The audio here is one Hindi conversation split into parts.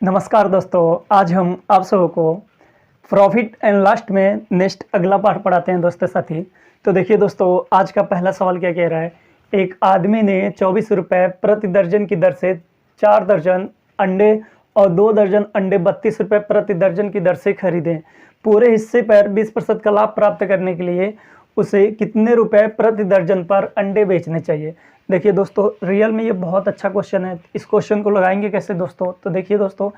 नमस्कार दोस्तों, आज हम आप सबों को प्रॉफिट एंड लॉस में नेक्स्ट अगला पार्ट पढ़ाते हैं दोस्तों साथी। तो देखिए दोस्तों, आज का पहला सवाल क्या कह रहा है। एक आदमी ने 24 रुपये प्रति दर्जन की दर से 4 दर्जन अंडे और 2 दर्जन अंडे 32 रुपये प्रति दर्जन की दर से खरीदे। पूरे हिस्से पर 20% का लाभ प्राप्त करने के लिए उसे कितने रुपए प्रति दर्जन पर अंडे बेचने चाहिए। देखिए दोस्तों, रियल में ये बहुत अच्छा क्वेश्चन है। इस क्वेश्चन को लगाएंगे कैसे दोस्तों, तो देखिए दोस्तों,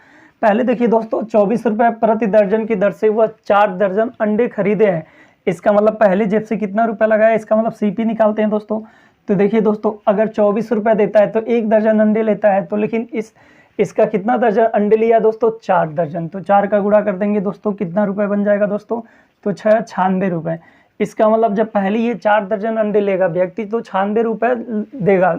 पहले देखिए दोस्तों, 24 रुपये प्रति दर्जन की दर से वह 4 दर्जन अंडे खरीदे हैं। इसका मतलब पहले जेब से कितना रुपया लगाया, इसका मतलब सीपी निकालते हैं दोस्तों। तो देखिए दोस्तों, अगर 24 रुपये देता है तो 1 दर्जन अंडे लेता है, तो लेकिन इसका कितना दर्जन अंडे लिया दोस्तों, 4 दर्जन। तो 4 का गुणा कर देंगे दोस्तों, कितना रुपये बन जाएगा दोस्तों, तो 96 रुपये। इसका मतलब जब पहले ये 4 दर्जन अंडे लेगा व्यक्ति तो 96 रुपये देगा।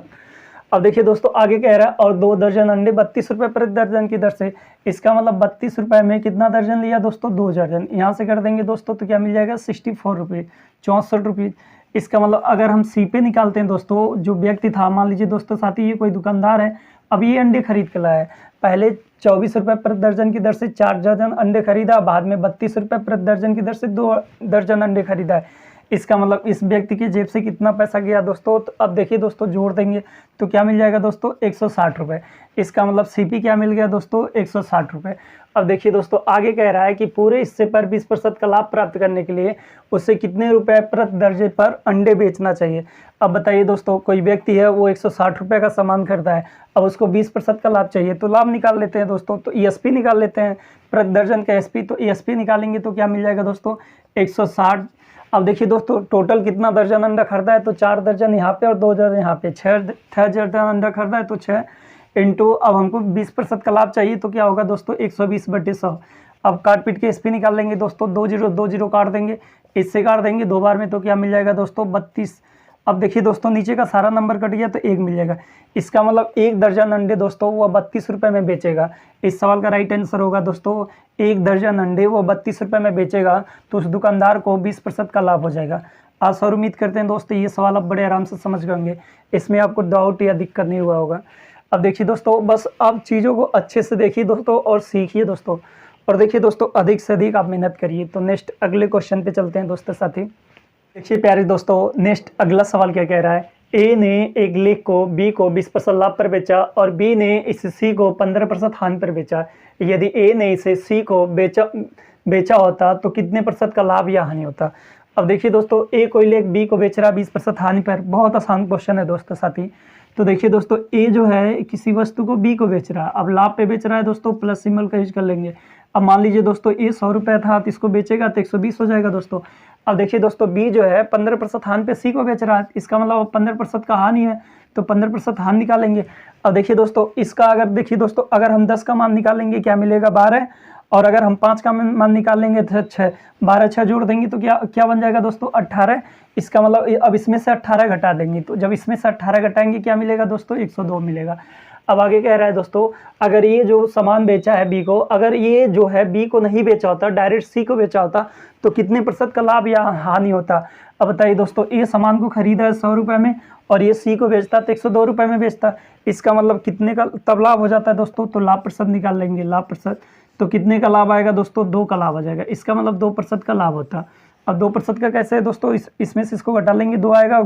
अब देखिए दोस्तों, आगे कह रहा है और 2 दर्जन अंडे 32 रुपये प्रति दर्जन की दर से। इसका मतलब 32 रुपये में कितना दर्जन लिया दोस्तों, 2 दर्जन। यहाँ से कर देंगे दोस्तों तो क्या मिल जाएगा, 64 रुपये, 64 रुपये। इसका मतलब अगर हम सी पे निकालते हैं दोस्तों, जो व्यक्ति था, मान लीजिए दोस्तों साथी, ये कोई दुकानदार है, अब ये अंडे खरीद के लाया है। पहले 24 रुपये प्रति दर्जन की दर से 4 दर्जन अंडे खरीदा, बाद में 32 रुपये प्रति दर्जन की दर से 2 दर्जन अंडे खरीदा है। इसका मतलब इस व्यक्ति की जेब से कितना पैसा गया दोस्तों, तो अब देखिए दोस्तों, जोड़ देंगे तो क्या मिल जाएगा दोस्तों, 160 रुपये। इसका मतलब सीपी क्या मिल गया दोस्तों, 160 रुपये। अब देखिए दोस्तों, आगे कह रहा है कि पूरे हिस्से पर 20% का लाभ प्राप्त करने के लिए उसे कितने रुपए प्रति दर्जन पर अंडे बेचना चाहिए। अब बताइए दोस्तों, कोई व्यक्ति है वो 160 रुपये का सामान खरीदा है, अब उसको 20% का लाभ चाहिए, तो लाभ निकाल लेते हैं दोस्तों। तो ईएसपी निकाल लेते हैं, प्रति दर्जन का एसपी। तो ईएसपी निकालेंगे तो क्या मिल जाएगा दोस्तों, 160। अब देखिए दोस्तों, टोटल कितना दर्जन अंडा खरीदा है, तो 4 दर्जन यहाँ पे और 2 दर्जन यहाँ पे, 6 दर्जन अंडा खरीदा है, तो 6 इंटू, अब हमको 20% का लाभ चाहिए, तो क्या होगा दोस्तों, 120/100। अब काट पीट के एसपी निकाल लेंगे दोस्तों, 2 0 काट देंगे, इससे काट देंगे 2 बार में, तो क्या मिल जाएगा दोस्तों, 32। अब देखिए दोस्तों, नीचे का सारा नंबर कट गया तो 1 मिल जाएगा। इसका मतलब 1 दर्जन अंडे दोस्तों वह 32 रुपये में बेचेगा। इस सवाल का राइट आंसर होगा दोस्तों, 1 दर्जन अंडे वो 32 रुपये में बेचेगा, तो उस दुकानदार को 20% का लाभ हो जाएगा। आशा और उम्मीद करते हैं दोस्तों ये सवाल आप बड़े आराम से समझ गए होंगे, इसमें आपको डाउट या दिक्कत नहीं हुआ होगा। अब देखिए दोस्तों, बस आप चीज़ों को अच्छे से देखिए दोस्तों और सीखिए दोस्तों, और देखिए दोस्तों, अधिक से अधिक आप मेहनत करिए। तो नेक्स्ट अगले क्वेश्चन पे चलते हैं दोस्तों साथी। देखिए प्यारे दोस्तों, नेक्स्ट अगला सवाल क्या कह रहा है। ए ने एक लेख को बी को 20% लाभ पर बेचा और बी ने इसे सी को 15% हानि पर बेचा। यदि ए ने इसे सी को बेचा होता तो कितने % का लाभ या हानि होता। अब देखिए दोस्तों, ए कोई लेख बी को बेच रहा 20% हानि पर। बहुत आसान क्वेश्चन है दोस्तों साथी। तो देखिए दोस्तों, ए जो है किसी वस्तु को बी को बेच रहा है, अब लाभ पे बेच रहा है दोस्तों, प्लस सिंबल का यूज कर लेंगे। अब मान लीजिए दोस्तों, ए 100 रुपये था तो इसको बेचेगा तो 120 हो जाएगा दोस्तों। अब देखिए दोस्तों, बी जो है 15% हानि पे सी को बेच रहा है, इसका मतलब 15% का हानि है, तो 15% हानि निकालेंगे। अब देखिए दोस्तों, इसका अगर देखिए दोस्तों, अगर हम 10 का मान निकालेंगे क्या मिलेगा, 12, और अगर हम 5 का मान निकालेंगे तो 6, 12 6 जोड़ देंगे तो क्या क्या बन जाएगा दोस्तों, 18। इसका मतलब अब इसमें से 18 घटा देंगे, तो जब इसमें से 18 घटाएंगे क्या मिलेगा दोस्तों, 102 मिलेगा। अब आगे कह रहा है दोस्तों, अगर ये जो सामान बेचा है बी को, अगर ये जो है बी को नहीं बेचा होता, डायरेक्ट सी को बेचा होता, तो कितने % का लाभ या हानि होता। अब बताइए दोस्तों, ये सामान को खरीदा है 100 रुपये में और ये सी को बेचता तो 102 रुपये में बेचता। इसका मतलब कितने का तब लाभ हो जाता है दोस्तों, तो लाभ % निकाल लेंगे, लाभ %। तो कितने का लाभ आएगा दोस्तों, 2 का लाभ आ जाएगा। इसका मतलब 2% का लाभ होता। अब 2% का कैसे है दोस्तों, इसमें से इसको घटा लेंगे, 2 आएगा,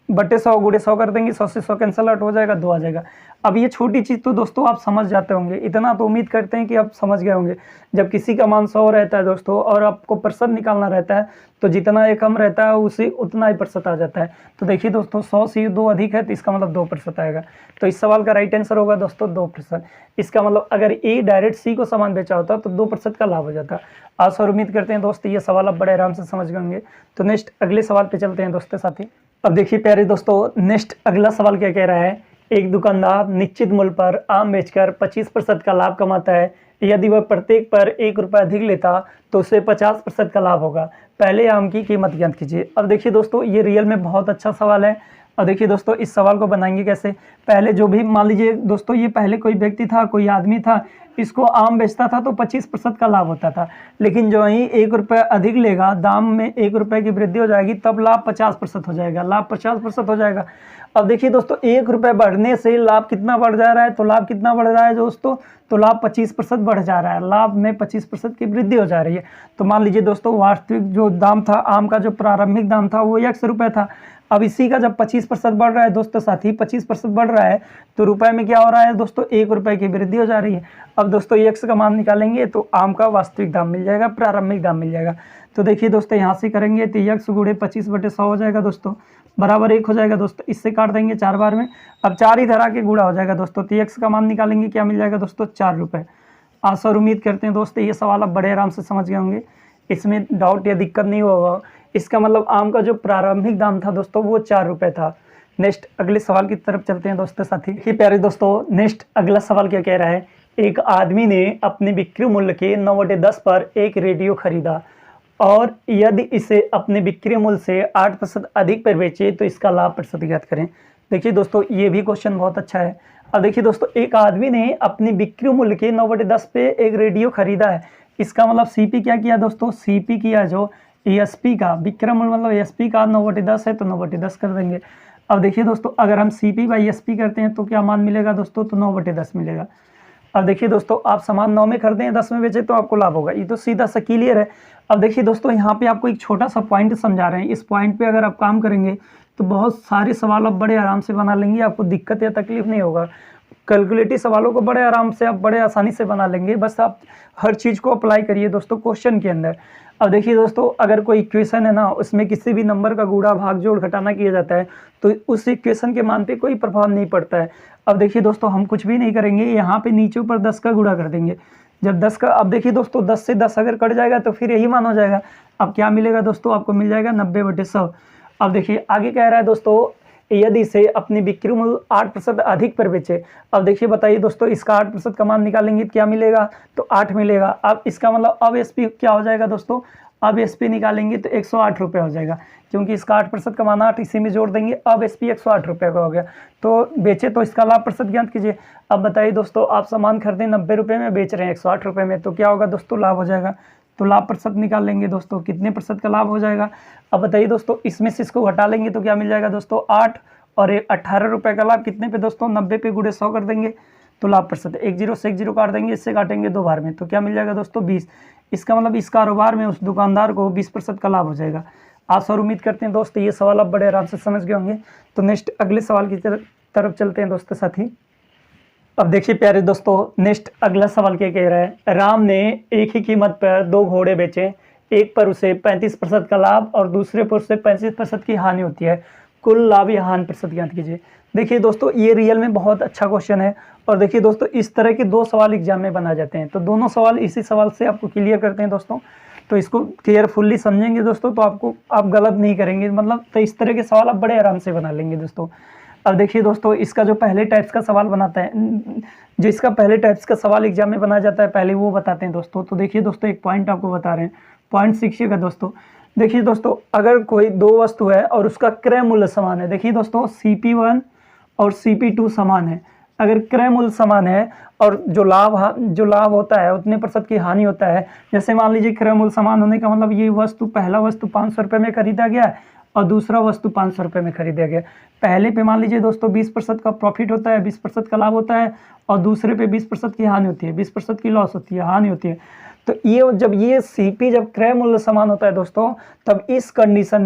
बटे 100 गुड़े 100 कर देंगे, 100 से 100 कैंसल आउट हो जाएगा, 2 आ जाएगा। अब ये छोटी चीज़ तो दोस्तों आप समझ जाते होंगे, इतना तो उम्मीद करते हैं कि आप समझ गए होंगे। जब किसी का मान 100 रहता है दोस्तों और आपको % निकालना रहता है, तो जितना ये कम रहता है उसी उतना ही % आ जाता है। तो देखिए दोस्तों, 100 से 2 अधिक है तो इसका मतलब 2% आएगा। तो इस सवाल का राइट आंसर होगा दोस्तों 2%। इसका मतलब अगर ए डायरेक्ट सी को सामान बेचा होता तो 2% का लाभ हो जाता। आशा और उम्मीद करते हैं दोस्तों ये सवाल आप बड़े आराम से समझ गए होंगे। तो नेक्स्ट अगले सवाल पे चलते हैं दोस्तों साथी। अब देखिए प्यारे दोस्तों, नेक्स्ट अगला सवाल क्या कह रहा है। एक दुकानदार निश्चित मूल्य पर आम बेचकर 25% का लाभ कमाता है। यदि वह प्रत्येक पर 1 रुपये अधिक लेता तो उसे 50% का लाभ होगा। पहले आम की कीमत ज्ञात कीजिए। अब देखिए दोस्तों, ये रियल में बहुत अच्छा सवाल है। और देखिए दोस्तों इस सवाल को बनाएंगे कैसे। पहले जो भी मान लीजिए दोस्तों, ये पहले कोई व्यक्ति था, कोई आदमी था, इसको आम बेचता था तो 25% का लाभ होता था। लेकिन जो ही 1 रुपये अधिक लेगा, दाम में 1 रुपये की वृद्धि हो जाएगी, तब लाभ 50% हो जाएगा, लाभ 50% हो जाएगा। अब देखिए दोस्तों 1 रुपये बढ़ने से लाभ कितना बढ़ जा रहा है, तो लाभ कितना बढ़ रहा है दोस्तों, तो लाभ 25% बढ़ जा रहा है, लाभ में 25% की वृद्धि हो जा रही है। तो मान लीजिए दोस्तों वास्तविक जो दाम था आम का, जो प्रारंभिक दाम था वो 100 रुपये था। अब इसी का जब 25% बढ़ रहा है दोस्तों साथी, 25% बढ़ रहा है, तो रुपए में क्या हो रहा है दोस्तों, 1 रुपये की वृद्धि हो जा रही है। अब दोस्तों x का मान निकालेंगे तो आम का वास्तविक दाम मिल जाएगा, प्रारंभिक दाम मिल जाएगा। तो देखिए दोस्तों यहाँ से करेंगे तो x गुणे 25/100 हो जाएगा दोस्तों, बराबर 1 हो जाएगा दोस्तों। इससे काट देंगे 4 बार में, अब 4 ही धरा के गुणा हो जाएगा दोस्तों। तो x का मान निकालेंगे, क्या मिल जाएगा दोस्तों, 4 रुपये। आशा और उम्मीद करते हैं दोस्तों ये सवाल आप बड़े आराम से समझ गए होंगे, इसमें डाउट या दिक्कत नहीं होगा। इसका मतलब आम का जो प्रारंभिक दाम था दोस्तों वो 4 रुपये था। नेक्स्ट अगले सवाल की तरफ चलते हैं दोस्तों साथी। ये प्यारे दोस्तों नेक्स्ट अगला सवाल क्या कह रहा है, एक आदमी ने अपने बिक्री मूल्य के 9/10 पर एक रेडियो खरीदा और यदि इसे अपने बिक्री मूल्य से 8% अधिक पर बेचे तो इसका लाभ प्रतिशत ज्ञात करें। देखिए दोस्तों ये भी क्वेश्चन बहुत अच्छा है। अब देखिए दोस्तों एक आदमी ने अपने बिक्री मूल्य के 9/10 पे एक रेडियो खरीदा है। इसका मतलब सीपी क्या किया दोस्तों, सीपी किया जो एसपी का, विक्रय मूल्य मतलब एसपी का 9/10 है तो 9/10 कर देंगे। अब देखिए दोस्तों अगर हम सीपी बाई एसपी करते हैं तो क्या मान मिलेगा दोस्तों, तो 9/10 मिलेगा। अब देखिए दोस्तों आप सामान 9 में खरीदें 10 में बेचे तो आपको लाभ होगा, ये तो सीधा सा क्लियर है। अब देखिए दोस्तों यहाँ पे आपको एक छोटा सा पॉइंट समझा रहे हैं, इस पॉइंट पे अगर आप काम करेंगे तो बहुत सारे सवाल आप बड़े आराम से बना लेंगे, आपको दिक्कत या तकलीफ नहीं होगा। कैलकुलेटिव सवालों को बड़े आराम से आप बड़े आसानी से बना लेंगे, बस आप हर चीज़ को अप्लाई करिए दोस्तों क्वेश्चन के अंदर। अब देखिए दोस्तों अगर कोई इक्वेशन है ना, उसमें किसी भी नंबर का गुणा भाग जोड़ घटाना किया जाता है तो उस इक्वेशन के मान पे कोई प्रभाव नहीं पड़ता है। अब देखिए दोस्तों हम कुछ भी नहीं करेंगे, यहाँ पे नीचे ऊपर 10 का गुणा कर देंगे। जब 10 का, अब देखिए दोस्तों 10 से 10 अगर कट जाएगा तो फिर यही मान हो जाएगा। अब क्या मिलेगा दोस्तों, आपको मिल जाएगा 90/100। अब देखिए आगे कह रहा है दोस्तों यदि इसे अपनी बिक्री मूल्य 8% अधिक पर बेचे। अब देखिए बताइए दोस्तों इसका 8% का मान निकालेंगे क्या मिलेगा, तो 8 मिलेगा। अब इसका मतलब अब एसपी क्या हो जाएगा दोस्तों, अब एसपी निकालेंगे तो 108 रुपये हो जाएगा, क्योंकि इसका 8% का मान 8 इसी में जोड़ देंगे। अब एसपी 108 रुपये का हो गया, तो बेचे तो इसका लाभ प्रतिशत ज्ञात कीजिए। अब बताइए दोस्तों आप सामान खरीदें 90 रुपये में, बेच रहे हैं 108 रुपये में, तो क्या होगा दोस्तों, लाभ हो जाएगा। तो लाभ प्रतिशत निकाल लेंगे दोस्तों, कितने प्रतिशत का लाभ हो जाएगा। अब बताइए दोस्तों इसमें से इसको घटा लेंगे तो क्या मिल जाएगा दोस्तों, 8 और 18 रुपये का लाभ कितने पे दोस्तों, 90 पे गुणे 100 कर देंगे तो लाभ प्रतिशत 1 0 से 1 0 काट देंगे, इससे काटेंगे 2 बार में तो क्या मिल जाएगा दोस्तों 20। इसका मतलब इस कारोबार में उस दुकानदार को 20% का लाभ हो जाएगा। आशा और उम्मीद करते हैं दोस्तों ये सवाल आप बड़े आराम से समझ गए होंगे। तो नेक्स्ट अगले सवाल की तरफ चलते हैं दोस्तों साथी। अब देखिए प्यारे दोस्तों नेक्स्ट अगला सवाल क्या कह रहा है, राम ने एक ही कीमत पर 2 घोड़े बेचे, एक पर उसे 35% का लाभ और दूसरे पर उसे 35% की हानि होती है, कुल लाभ या हानि प्रतिशत ज्ञात कीजिए। देखिए दोस्तों ये रियल में बहुत अच्छा क्वेश्चन है, और देखिए दोस्तों इस तरह के 2 सवाल एग्जाम में बना जाते हैं, तो दोनों सवाल इसी सवाल से आपको क्लियर करते हैं दोस्तों। तो इसको केयरफुल्ली समझेंगे दोस्तों तो आप गलत नहीं करेंगे, मतलब तो इस तरह के सवाल आप बड़े आराम से बना लेंगे दोस्तों। अब देखिए दोस्तों इसका जो पहले टाइप्स का सवाल बनाता है, जो इसका पहले टाइप्स का सवाल एग्जाम में बनाया जाता है पहले वो बताते हैं दोस्तों। तो देखिए दोस्तों एक पॉइंट आपको बता रहे हैं, पॉइंट सीखिएगा दोस्तों। देखिए दोस्तों अगर कोई 2 वस्तु है और उसका क्रय मूल्य समान है, देखिए दोस्तों CP1 और CP2 समान है, अगर क्रय मूल्य समान है और जो लाभ होता है उतने प्रतिशत की हानि होता है। जैसे मान लीजिए क्रय मूल्य समान होने का मतलब ये वस्तु, पहला वस्तु 500 रुपये में खरीदा गया और दूसरा वस्तु 500 रुपये में खरीदा गया। पहले पे मान लीजिए दोस्तों 20% का प्रॉफिट होता है, 20% का लाभ होता है, और दूसरे पे 20% की हानि होती है, 20% की लॉस होती है, हानि होती है। तो ये जब ये सीपी जब क्रय मूल्य समान होता है दोस्तों, तब इस कंडीशन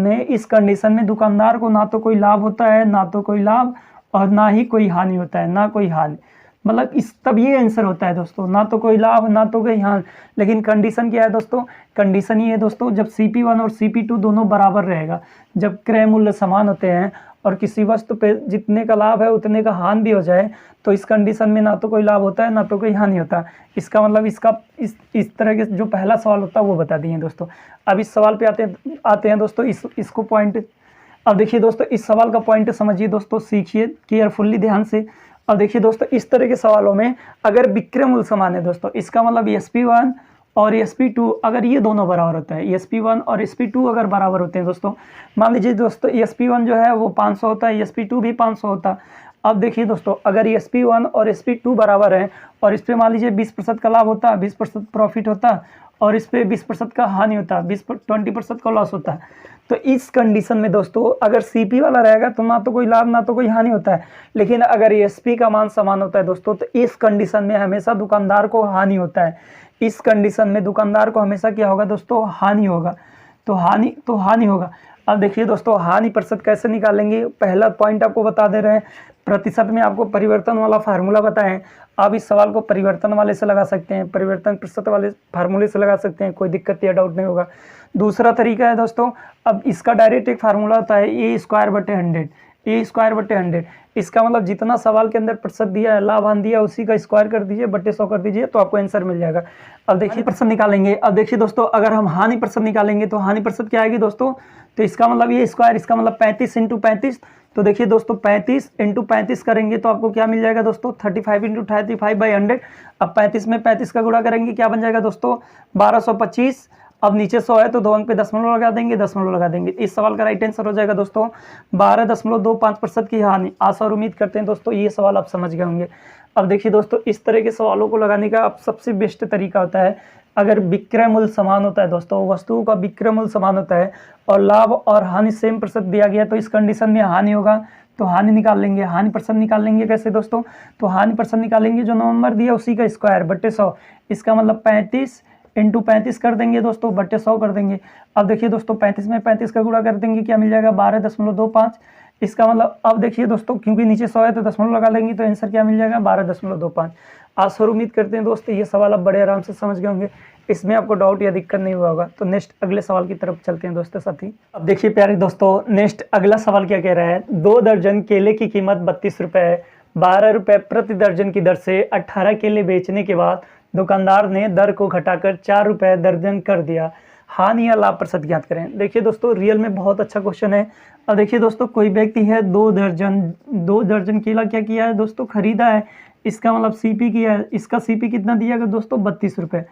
में दुकानदार को ना तो कोई लाभ होता है, ना तो कोई लाभ, और ना ही कोई हानि होता है, ना कोई हानि, मतलब तब ये आंसर होता है दोस्तों, ना तो कोई लाभ ना तो कोई हानि। लेकिन कंडीशन क्या है दोस्तों, कंडीशन ये है दोस्तों जब CP1 और CP2 दोनों बराबर रहेगा, जब क्रय मूल्य समान होते हैं और किसी वस्तु पे जितने का लाभ है उतने का हानि भी हो जाए, तो इस कंडीशन में ना तो कोई लाभ होता है ना तो कोई हानि होता है। इसका मतलब इस तरह के जो पहला सवाल होता है वो बता दिए दोस्तों। अब इस सवाल पे आते हैं दोस्तों, इसको पॉइंट। अब देखिए दोस्तों इस सवाल का पॉइंट समझिए दोस्तों, सीखिए केयरफुल्ली ध्यान से। अब देखिए दोस्तों इस तरह के सवालों में अगर विक्रय मूल्य समान है दोस्तों, इसका मतलब SP1 और ESP2 अगर ये दोनों बराबर होता है, ESP1 और ESP2 अगर बराबर होते हैं दोस्तों, मान लीजिए दोस्तों ESP1 जो है वो 500 होता है, ESP2 भी 500 होता। अब देखिए दोस्तों, अगर ESP1 और ESP2 बराबर है और इस पर मान लीजिए 20% का लाभ होता, 20% प्रॉफिट होता और इस पर 20% का हानि होता, 20% का लॉस होता है। तो इस कंडीशन में दोस्तों अगर CP वाला रहेगा तो ना तो कोई लाभ ना तो कोई हानि होता है, लेकिन अगर ESP का मान समान होता है दोस्तों तो इस कंडीशन में हमेशा दुकानदार को हानि होता है। इस कंडीशन में दुकानदार को हमेशा क्या होगा दोस्तों, हानि होगा। तो हानि होगा। अब देखिए दोस्तों, हानि प्रतिशत कैसे निकालेंगे, पहला पॉइंट आपको बता दे रहे हैं। प्रतिशत में आपको परिवर्तन वाला फार्मूला बताएं, आप इस सवाल को परिवर्तन वाले से लगा सकते हैं, परिवर्तन प्रतिशत वाले फार्मूले से लगा सकते हैं, कोई दिक्कत या डाउट नहीं होगा। दूसरा तरीका है दोस्तों, अब इसका डायरेक्ट एक फार्मूला होता है A²/100, A²/100। इसका मतलब जितना सवाल के अंदर प्रतिशत दिया है, लाभ हानि दिया, उसी का स्क्वायर कर दीजिए, बटे 100 कर दीजिए, तो आपको आंसर मिल जाएगा। अब देखिए प्रतिशत निकालेंगे। अब देखिए दोस्तों, अगर हम हानि प्रतिशत निकालेंगे तो हानि प्रतिशत क्या आएगी दोस्तों, तो इसका मतलब ये स्क्वायर, इसका मतलब 35 × 35। तो देखिए दोस्तों 35 × 35 करेंगे तो आपको क्या मिल जाएगा दोस्तों, 35 × 35/100। अब 35 में 35 का गुणा करेंगे, क्या बन जाएगा दोस्तों, 1225। अब नीचे 100 है तो 2 अंक पे दशमलव लगा देंगे, दशमलव लगा देंगे। इस सवाल का राइट आंसर हो जाएगा दोस्तों 12.25% की हानि। आशा और उम्मीद करते हैं दोस्तों ये सवाल आप समझ गए होंगे। अब देखिए दोस्तों, इस तरह के सवालों को लगाने का अब सबसे बेस्ट तरीका होता है, अगर विक्रय मूल्य समान होता है दोस्तों, वस्तुओं का विक्रय मूल्य समान होता है और लाभ और हानि सेम प्रतिशत दिया गया, तो इस कंडीशन में हानि होगा तो हानि निकाल लेंगे। हानि प्रतिशत निकाल लेंगे कैसे दोस्तों, तो हानि प्रतिशत निकालेंगे जो नंबर दिया उसी का स्क्वायर बटे 100। इसका मतलब 35 × 35 कर देंगे दोस्तों, बटे 100 कर देंगे। अब देखिए दोस्तों 35 में 35 का गुणा कर देंगे, क्या मिल जाएगा, 12.25। इसका मतलब अब देखिए दोस्तों, क्योंकि नीचे 100 है तो दशमलव लगा लेंगे, तो आंसर क्या मिल जाएगा, 12.25। आशा और उम्मीद करते हैं दोस्तों ये सवाल आप बड़े आराम से समझ गए होंगे, इसमें आपको डाउट या दिक्कत नहीं हुआ होगा। तो नेक्स्ट अगले सवाल की तरफ चलते हैं दोस्तों साथी। अब देखिए प्यारे दोस्तों, नेक्स्ट अगला सवाल क्या कह रहा है, 2 दर्जन केले की कीमत 32 रुपये है। 12 रुपये प्रति दर्जन की दर से 18 केले बेचने के बाद दुकानदार ने दर को घटाकर 4 रुपये दर्जन कर दिया। हानि या लाभ प्रतिशत ज्ञात करें। देखिए दोस्तों, रियल में बहुत अच्छा क्वेश्चन है। अब देखिए दोस्तों, कोई व्यक्ति है 2 दर्जन केला क्या किया है दोस्तों, खरीदा है। इसका मतलब CP किया है। इसका CP कितना दिया गया दोस्तों, 32 रुपये।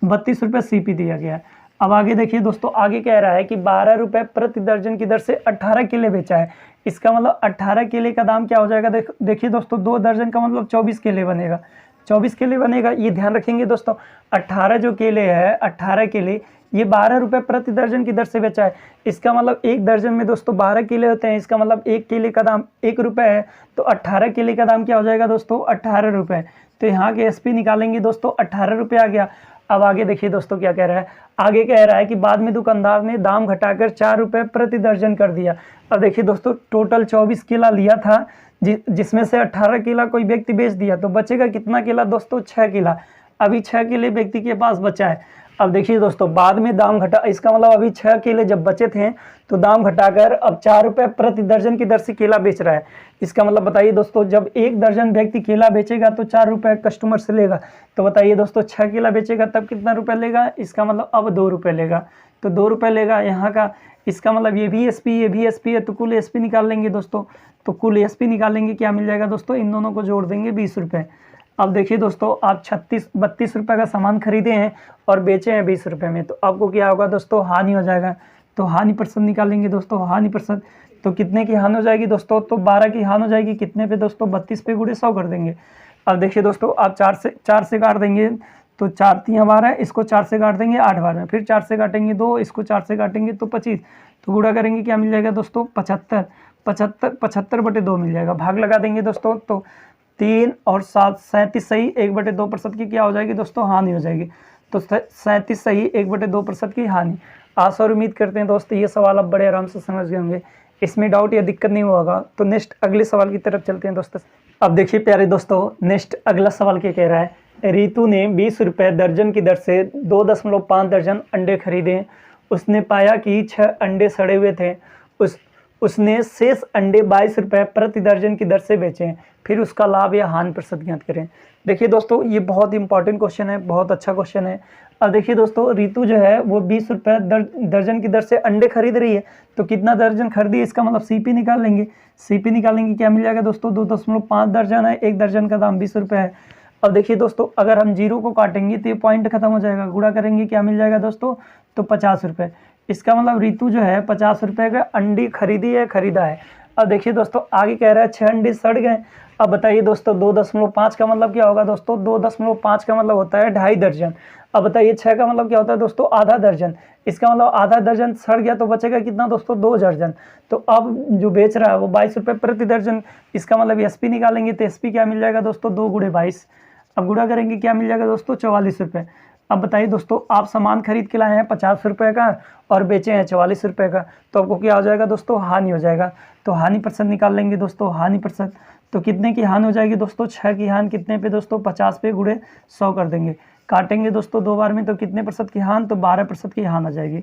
32 रुपये CP दिया गया है। अब आगे देखिए दोस्तों, आगे कह रहा है कि 12 रुपये प्रति दर्जन की दर से 18 केले बेचा है। इसका मतलब 18 केले का दाम क्या हो जाएगा, देखिए दोस्तों 2 दर्जन का मतलब 24 केले बनेगा, 24 केले बनेगा। ये ध्यान रखेंगे दोस्तों, 18 जो केले है, 18 केले ये 12 रुपये प्रति दर्जन की दर से बेचा है। इसका मतलब एक दर्जन में दोस्तों 12 केले होते हैं, इसका मतलब एक केले का दाम 1 रुपये है, तो 18 केले का दाम क्या हो जाएगा दोस्तों, 18 रुपये। तो यहाँ के SP निकालेंगे दोस्तों, 18 रुपये आ गया। अब आगे देखिए दोस्तों क्या कह रहा है, आगे कह रहा है कि बाद में दुकानदार ने दाम घटाकर 4 रुपये प्रति दर्जन कर दिया। अब देखिए दोस्तों, टोटल 24 केला लिया था, जिसमें से 18 केला कोई व्यक्ति बेच दिया, तो बचेगा कितना केला दोस्तों, 6 केला। अभी 6 केले व्यक्ति के पास बचा है। अब देखिए दोस्तों, बाद में दाम घटा, इसका मतलब अभी 6 केले जब बचे थे तो दाम घटाकर अब 4 रुपये प्रति दर्जन की दर से केला बेच रहा है। इसका मतलब बताइए दोस्तों, जब 1 दर्जन व्यक्ति केला बेचेगा तो 4 रुपये कस्टमर से लेगा, तो बताइए दोस्तों 6 केला बेचेगा तब कितना रुपये लेगा, इसका मतलब अब 2 रुपये लेगा, तो 2 रुपये लेगा यहाँ का। इसका मतलब ये भी SP है, तो कुल SP निकाल लेंगे दोस्तों। तो कुल SP निकालेंगे, क्या मिल जाएगा दोस्तों, इन दोनों को जोड़ देंगे 20 रुपये। अब देखिए दोस्तों, आप 32 रुपये का सामान खरीदे हैं और बेचे हैं 20 रुपये में, तो आपको क्या होगा दोस्तों, हानि हो जाएगा। तो हानि प्रतिशत निकालेंगे दोस्तों, हानि प्रतिशत तो कितने की हानि हो जाएगी दोस्तों, तो 12 की हानि हो जाएगी, कितने पे दोस्तों, 32 पे गुणे 100 कर देंगे। अब देखिए दोस्तों, आप 4 से काट देंगे, तो 4 × 12, इसको 4 से काट देंगे 8 बार में, फिर 4 से काटेंगे 2, इसको 4 से काटेंगे तो 25, तो गुणा करेंगे क्या मिल जाएगा दोस्तों, 75 बटे 2 मिल जाएगा। भाग लगा देंगे दोस्तों, तो 3 और 7 37 सही 1/2% की क्या हो जाएगी दोस्तों, हानि हो जाएगी। तो 37 सही 1/2% की हानि। आशा और उम्मीद करते हैं दोस्तों ये सवाल आप बड़े आराम से समझ गए होंगे, इसमें डाउट या दिक्कत नहीं होगा। तो नेक्स्ट अगले सवाल की तरफ चलते हैं दोस्तों। अब देखिए प्यारे दोस्तों, नेक्स्ट अगला सवाल क्या कह रहा है, रितु ने 20 रुपये दर्जन की दर से 2.5 दर्जन अंडे खरीदे। उसने पाया कि 6 अंडे सड़े हुए थे। उसने शेष अंडे 22 रुपये प्रति दर्जन की दर से बेचे। फिर उसका लाभ या हानि प्रतिशत ज्ञात करें। देखिए दोस्तों, ये बहुत इंपॉर्टेंट क्वेश्चन है, बहुत अच्छा क्वेश्चन है। अब देखिए दोस्तों, रितु जो है वो 20 रुपये दर्जन की दर से अंडे खरीद रही है, तो कितना दर्जन खरीदी, इसका मतलब CP निकाल लेंगे। CP निकालेंगे, क्या मिल जाएगा दोस्तों, 2.5 दर्जन है, 1 दर्जन का दाम 20 रुपये है। अब देखिए दोस्तों, अगर हम जीरो को काटेंगे तो ये पॉइंट खत्म हो जाएगा, गुणा करेंगे क्या मिल जाएगा दोस्तों, तो 50 रुपये। इसका मतलब रितु जो है 50 रुपये का अंडी खरीदी है, खरीदा है। अब देखिए दोस्तों, आगे कह रहा है 6 अंडे सड़ गए। अब बताइए दोस्तों, 2.5 का मतलब क्या होगा दोस्तों, 2.5 का मतलब होता है 2.5 दर्जन। अब बताइए 6 का मतलब क्या होता है दोस्तों, आधा दर्जन। इसका मतलब आधा दर्जन सड़ गया तो बचेगा कितना दोस्तों, 2 दर्जन। तो अब जो बेच रहा है वो 22 रुपये प्रति दर्जन। इसका मतलब एसपी निकालेंगे तो एसपी क्या मिल जाएगा दोस्तों, 2 गुणे 22। अब गुणा करेंगे क्या मिल जाएगा दोस्तों, 44 रुपये। अब बताइए दोस्तों, आप सामान खरीद के लाए हैं 50 रुपये का और बेचे हैं 44 रुपये का, तो आपको क्या हो जाएगा दोस्तों, हानि हो जाएगा। तो हानि प्रतिशत निकाल लेंगे दोस्तों, हानि प्रतिशत तो कितने की हानि हो जाएगी दोस्तों, 6 की हानि कितने पे दोस्तों, 50 पे गुणे 100 कर देंगे। काटेंगे दोस्तों 2 बार में तो कितने प्रतिशत की हानि, तो 12% की हानि आ जाएगी।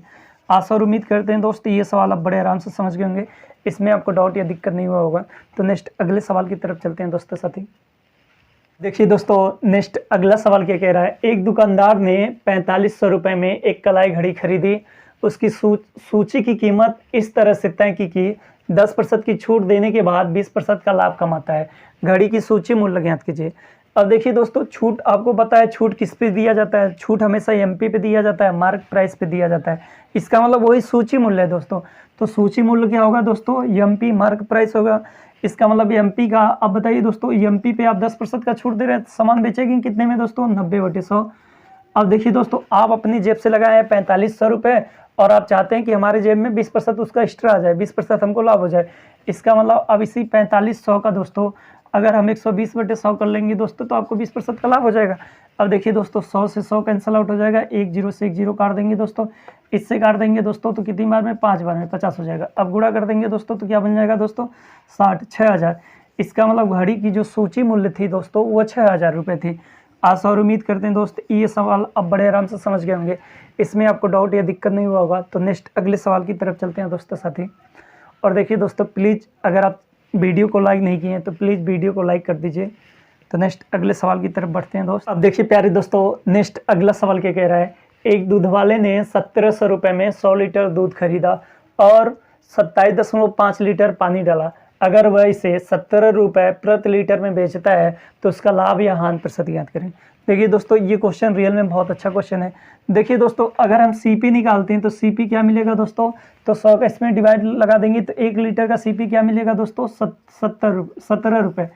आशा और उम्मीद करते हैं दोस्तों ये सवाल आप बड़े आराम से समझ गए होंगे, इसमें आपको डाउट या दिक्कत नहीं हुआ होगा। तो नेक्स्ट अगले सवाल की तरफ चलते हैं दोस्तों साथी। देखिए दोस्तों, नेक्स्ट अगला सवाल क्या कह रहा है, एक दुकानदार ने 4500 रुपये में एक कलाई घड़ी खरीदी। उसकी सूची की कीमत इस तरह से तय की 10% की छूट देने के बाद 20% का लाभ कमाता है। घड़ी की सूची मूल्य ज्ञात कीजिए। अब देखिए दोस्तों, छूट आपको पता है छूट किस पे दिया जाता है, छूट हमेशा एमपी पे दिया जाता है, मार्क प्राइस पे दिया जाता है। इसका मतलब वही सूची मूल्य है दोस्तों। तो सूची मूल्य क्या होगा दोस्तों, एमपी मार्क प्राइस होगा। इसका मतलब एमपी का, अब बताइए दोस्तों, एमपी पे आप 10% का छूट दे रहे हैं, सामान बेचेंगे कितने में दोस्तों, 90/100। अब देखिए दोस्तों, आप अपनी जेब से लगाए हैं 4500 रुपये और आप चाहते हैं कि हमारे जेब में 20% उसका एक्स्ट्रा आ जाए, 20% हमको लाभ हो जाए। इसका मतलब अब इसी 4500 का दोस्तों अगर हम 120/100 कर लेंगे दोस्तों तो आपको 20% का लाभ हो जाएगा। अब देखिए दोस्तों, 100 से 100 कैंसिल आउट हो जाएगा, 1 0 से 1 0 काट देंगे दोस्तों, इससे काट देंगे दोस्तों तो कितनी बार में, 5 बार में 50 हो जाएगा। अब गुणा कर देंगे दोस्तों तो क्या बन जाएगा दोस्तों, 60, 6000। इसका मतलब घड़ी की जो सूची मूल्य थी दोस्तों वो 6000 रुपये थी। आशा और उम्मीद करते हैं दोस्त ये सवाल अब बड़े आराम से समझ गए होंगे, इसमें आपको डाउट या दिक्कत नहीं हुआ होगा। तो नेक्स्ट अगले सवाल की तरफ चलते हैं दोस्तों साथी। और देखिए दोस्तों, प्लीज़ अगर आप वीडियो को लाइक नहीं किए हैं तो प्लीज़ वीडियो को लाइक कर दीजिए। तो नेक्स्ट अगले सवाल की तरफ बढ़ते हैं दोस्त। अब देखिए प्यारे दोस्तों, नेक्स्ट अगला सवाल क्या कह रहा है, एक दूध वाले ने 1700 रुपये में 100 लीटर दूध खरीदा और 27.5 लीटर पानी डाला। अगर वह इसे 17 रुपये प्रति लीटर में बेचता है तो उसका लाभ या हानि प्रतिशत ज्ञात करें। देखिए दोस्तों, ये क्वेश्चन रियल में बहुत अच्छा क्वेश्चन है। देखिए दोस्तों, अगर हम सीपी निकालते हैं तो सीपी क्या मिलेगा दोस्तों, तो 100 का इसमें डिवाइड लगा देंगे तो 1 लीटर का सीपी क्या मिलेगा दोस्तों, 17 रुपये।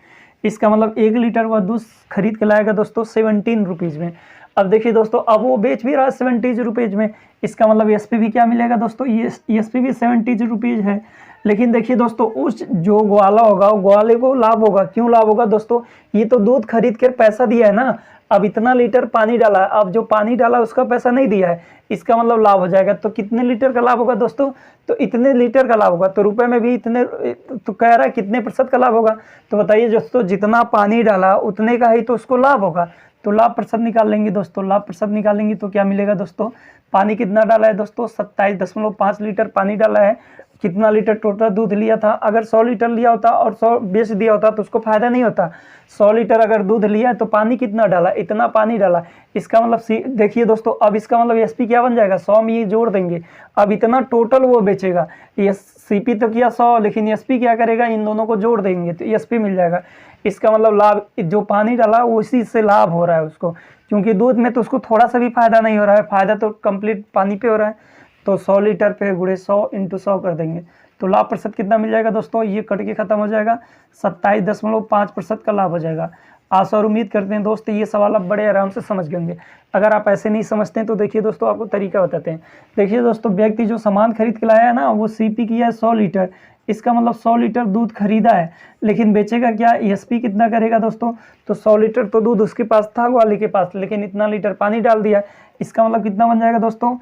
इसका मतलब 1 लीटर वह दूध खरीद के लाएगा दोस्तों 17 रुपीज़ में। अब देखिए दोस्तों, अब वो बेच भी रहा है 70 रुपीज़ में। इसका मतलब एसपी भी क्या मिलेगा दोस्तों, ये एसपी भी 70 रुपीज़ है। लेकिन देखिए दोस्तों, उस जो ग्वाला होगा वो ग्वाले को लाभ होगा। क्यों लाभ होगा दोस्तों, ये तो दूध खरीद कर पैसा दिया है ना, अब इतना लीटर पानी डाला, अब जो पानी डाला उसका पैसा नहीं दिया है, इसका मतलब लाभ हो जाएगा। तो कितने लीटर का लाभ होगा दोस्तों, तो इतने लीटर का लाभ होगा। तो रुपए में भी इतने, तो कह रहा है कितने प्रतिशत का लाभ होगा, तो बताइए दोस्तों, जितना पानी डाला उतने का ही तो उसको लाभ होगा। तो लाभ प्रतिशत निकाल लेंगे दोस्तों, लाभ प्रतिशत निकालेंगे तो क्या मिलेगा दोस्तों, पानी कितना डाला है दोस्तों, 27.5 लीटर पानी डाला है। कितना लीटर टोटल दूध लिया था, अगर 100 लीटर लिया होता और 100 बेच दिया होता तो उसको फायदा नहीं होता। 100 लीटर अगर दूध लिया है तो पानी कितना डाला, इतना पानी डाला। इसका मतलब देखिए दोस्तों, अब इसका मतलब एसपी क्या बन जाएगा, 100 में ये जोड़ देंगे, अब इतना टोटल वो बेचेगा। ये सीपी तो किया 100, लेकिन एसपी क्या करेगा, इन दोनों को जोड़ देंगे तो एसपी मिल जाएगा। इसका मतलब लाभ, जो पानी डाला उसी से लाभ हो रहा है उसको, क्योंकि दूध में तो उसको थोड़ा सा भी फायदा नहीं हो रहा है, फायदा तो कंप्लीट पानी पे हो रहा है। तो 100 लीटर पे गुणे 100 × 100 कर देंगे तो लाभ प्रतिशत कितना मिल जाएगा दोस्तों, ये कट के खत्म हो जाएगा, 27.5% का लाभ हो जाएगा। आशा और उम्मीद करते हैं दोस्त ये सवाल आप बड़े आराम से समझ गएंगे। अगर आप ऐसे नहीं समझते हैं तो देखिए दोस्तों, आपको तरीका बताते हैं। देखिए दोस्तों, व्यक्ति जो सामान खरीद के लाया है ना, वो सीपी किया है 100 लीटर। इसका मतलब 100 लीटर दूध खरीदा है, लेकिन बेचेगा क्या, एसपी कितना करेगा दोस्तों, तो 100 लीटर तो दूध उसके पास था ग्वाले के पास, लेकिन इतना लीटर पानी डाल दिया। इसका मतलब कितना बन जाएगा दोस्तों,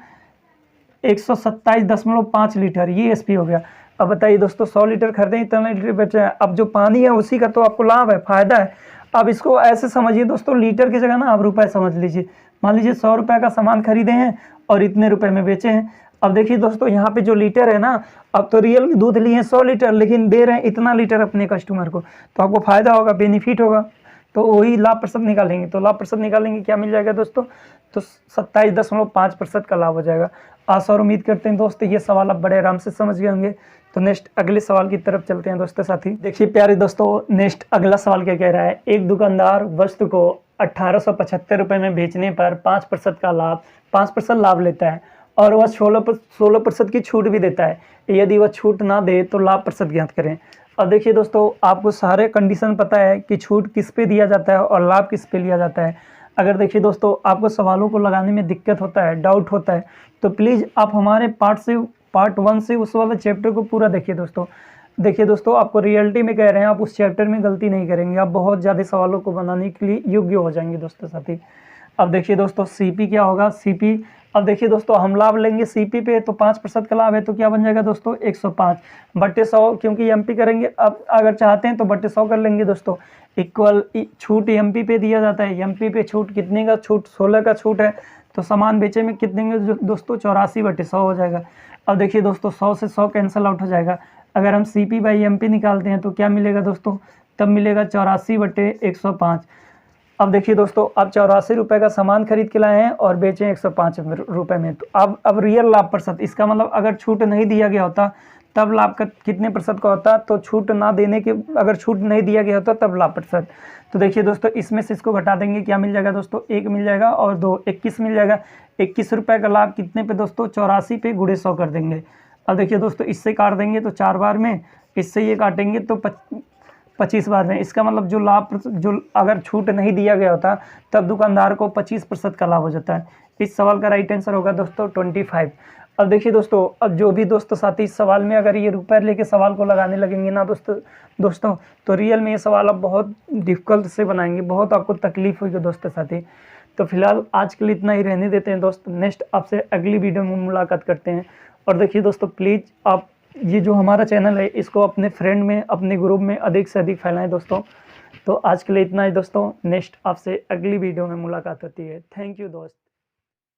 127.5 लीटर, ये एसपी हो गया। अब बताइए दोस्तों, 100 लीटर खरीदे, इतना लीटर बेचा है, अब जो पानी है उसी का तो आपको लाभ है, फायदा है। अब इसको ऐसे समझिए दोस्तों, लीटर की जगह ना आप रुपए समझ लीजिए। मान लीजिए 100 रुपये का सामान खरीदे हैं और इतने रुपए में बेचे हैं। अब देखिए दोस्तों, यहाँ पे जो लीटर है ना, अब तो रियल में दूध लिए हैं 100 लीटर, लेकिन दे रहे हैं इतना लीटर अपने कस्टमर को, तो आपको फायदा होगा, बेनिफिट होगा। तो वही लाभ प्रतिशत निकालेंगे, तो लाभ प्रतिशत निकालेंगे क्या मिल जाएगा दोस्तों, तो 27.5% का लाभ हो जाएगा। आशा और उम्मीद करते हैं दोस्त ये सवाल आप बड़े आराम से समझ गए होंगे। तो नेक्स्ट अगले सवाल की तरफ चलते हैं दोस्तों साथी। देखिए प्यारे दोस्तों, नेक्स्ट अगला सवाल क्या कह रहा है, एक दुकानदार वस्तु को 1875 रुपये में बेचने पर 5% का लाभ 5% लाभ लेता है और वह 16% की छूट भी देता है। यदि वह छूट ना दे तो लाभ प्रतिशत ज्ञात करें। अब देखिए दोस्तों, आपको सारे कंडीशन पता है कि छूट किस पे दिया जाता है और लाभ किस पे लिया जाता है। अगर देखिए दोस्तों, आपको सवालों को लगाने में दिक्कत होता है, डाउट होता है, तो प्लीज़ आप हमारे पार्ट 1 से उस वाले चैप्टर को पूरा देखिए दोस्तों। देखिए दोस्तों, आपको रियलिटी में कह रहे हैं, आप उस चैप्टर में गलती नहीं करेंगे, आप बहुत ज़्यादा सवालों को बनाने के लिए योग्य हो जाएंगे दोस्तों साथी। अब देखिए दोस्तों, सीपी क्या होगा, सीपी, अब देखिए दोस्तों, हम लाभ लेंगे सीपी पे तो 5% का लाभ है, तो क्या बन जाएगा दोस्तों 105/100, क्योंकि एमपी करेंगे। अब अगर चाहते हैं तो 100 कर लेंगे दोस्तों। इक्वल छूट एमपी पे दिया जाता है, एमपी पे छूट कितने का छूट, 16 का छूट है, तो सामान बेचे में कितने का दोस्तों 84/100 हो जाएगा। अब देखिए दोस्तों, 100 से 100 कैंसिल आउट हो जाएगा। अगर हम CP/MP निकालते हैं तो क्या मिलेगा दोस्तों, तब मिलेगा 84/105। अब देखिए दोस्तों, आप 84 रुपये का सामान खरीद के लाए हैं और बेचे 105 रुपये में, तो अब रियल लाभ प्रतिशत, इसका मतलब अगर छूट नहीं दिया गया होता तब लाभ का कितने प्रतिशत का होता, तो छूट ना देने के, अगर छूट नहीं दिया गया होता तब लाभ प्रतिशत। तो देखिए दोस्तों, इसमें से इसको घटा देंगे, क्या मिल जाएगा दोस्तों, 1 मिल जाएगा और 2 21 मिल जाएगा। 21 रुपये का लाभ कितने पे दोस्तों, 84 पे गुणे 100 कर देंगे। अब देखिए दोस्तों, इससे काट देंगे तो 4 बार में, इससे ये काटेंगे तो 25 बार में। इसका मतलब जो लाभ, जो अगर छूट नहीं दिया गया होता तब दुकानदार को 25% का लाभ हो जाता है। इस सवाल का राइट आंसर होगा दोस्तों 25। अब देखिए दोस्तों, अब जो भी दोस्तों साथी इस सवाल में अगर ये रुपये लेके सवाल को लगाने लगेंगे ना दोस्तों तो रियल में ये सवाल आप बहुत डिफ़िकल्ट से बनाएंगे, बहुत आपको तकलीफ होगी दोस्तों साथी। तो फिलहाल आज के लिए इतना ही रहने देते हैं दोस्त, नेक्स्ट आपसे अगली वीडियो में मुलाकात करते हैं। और देखिए दोस्तों, प्लीज़ आप ये जो हमारा चैनल है इसको अपने फ्रेंड में, अपने ग्रुप में अधिक से अधिक फैलाएं दोस्तों। तो आज के लिए इतना ही दोस्तों, नेक्स्ट आपसे अगली वीडियो में मुलाकात होती है। थैंक यू दोस्त।